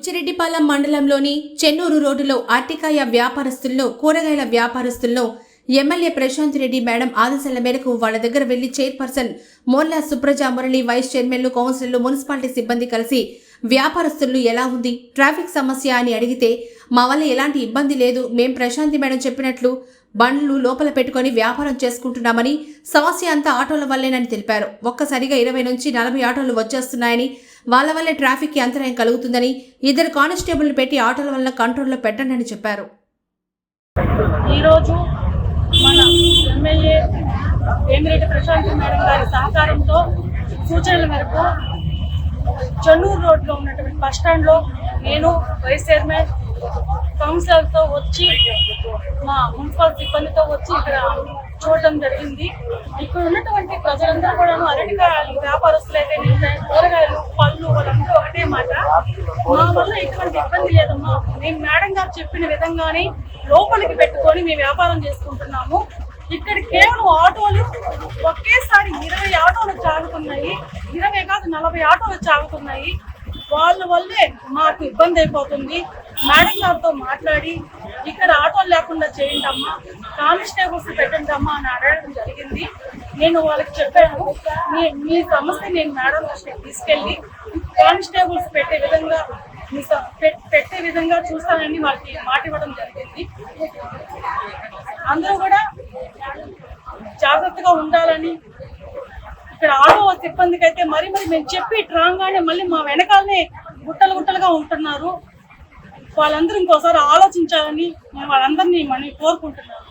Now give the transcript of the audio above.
బుచ్చిరెడ్డిపాలెం మండలంలోని చెన్నూరు రోడ్డులో అరటికాయ వ్యాపారస్తులను, కూరగాయల వ్యాపారస్తులను ఎమ్మెల్యే ప్రశాంత్ రెడ్డి మేడం ఆదేశాల మేరకు వాళ్ళ దగ్గర వెళ్లి చైర్పర్సన్ మోర్లా సుప్రజ మురళి, వైస్ చైర్మన్లు, కౌన్సిలర్లు, మున్సిపాలిటీ సిబ్బంది కలిసి వ్యాపారస్తులు ఎలా ఉంది, ట్రాఫిక్ సమస్య అని అడిగితే మా వల్ల ఎలాంటి ఇబ్బంది లేదు, మేం ప్రశాంతి మేడం చెప్పినట్లు బండ్లు లోపల పెట్టుకుని వ్యాపారం చేసుకుంటున్నామని, సమస్య అంతా ఆటోల వల్లేనని తెలిపారు. ఒక్కసారిగా 20 నుంచి 40 ఆటోలు వచ్చేస్తున్నాయని, వాళ్ళ వల్లే ట్రాఫిక్ కి అంతరాయం కలుగుతుందని, 2 కానిస్టేబుల్ని పెట్టి ఆటోల వల్ల కంట్రోల్లో పెట్టండి అని చెప్పారు. ఈరోజు మన ఎమ్మెల్యే వేమిరెడ్డి ప్రశాంత్ మేడం గారి సహకారంతో సూచనల మేరకు చెన్నూరు రోడ్లో ఉన్నటువంటి బస్టాండ్లో నేను వైస్ చైర్మన్ కౌన్సిలర్తో వచ్చి మా మున్సిపల్ సిబ్బందితో వచ్చి ఇక్కడ చూడడం జరిగింది. ఇక్కడ ఉన్నటువంటి ప్రజలందరూ కూడా అరటికాయలు వ్యాపారస్తులు అయితే కూరగాయలు, పళ్ళు వాళ్ళందరూ ఒకటే మాట, మా వల్ల ఎటువంటి ఇబ్బంది లేదమ్మా, మేము మేడం గారు చెప్పిన విధంగానే లోపలికి పెట్టుకొని మేము వ్యాపారం చేసుకుంటున్నాము. ఇక్కడ కేవలం ఆటోలు ఒకేసారి 20 ఆటోలు చాగుతున్నాయి, 20 కాదు 40 ఆటోలు చాగుతున్నాయి. వాళ్ళ వల్లే మాకు ఇబ్బంది అయిపోతుంది. మేడం గారితో మాట్లాడి ఇక్కడ ఆటోలు లేకుండా చేయండి అమ్మా, కానిస్టేబుల్స్ పెట్టండి అమ్మా అని అడగడం జరిగింది. నేను వాళ్ళకి చెప్పాను, మీ సమస్య నేను మేడం దృష్టికి తీసుకెళ్ళి కానిస్టేబుల్స్ పెట్టే విధంగా చూస్తానని వాళ్ళకి మాట ఇవ్వడం జరిగింది. అందరూ కూడా జాగ్రత్తగా ఉండాలని, ఇక్కడ ఆటో సిబ్బందికి అయితే మరి మేము చెప్పి రాగానే మళ్ళీ మా వెనకాలనే గుట్టలుగా ఉంటున్నారు. వాళ్ళందరూ ఇంకోసారి ఆలోచించాలని నేను వాళ్ళందరినీ కోరుకుంటున్నాను.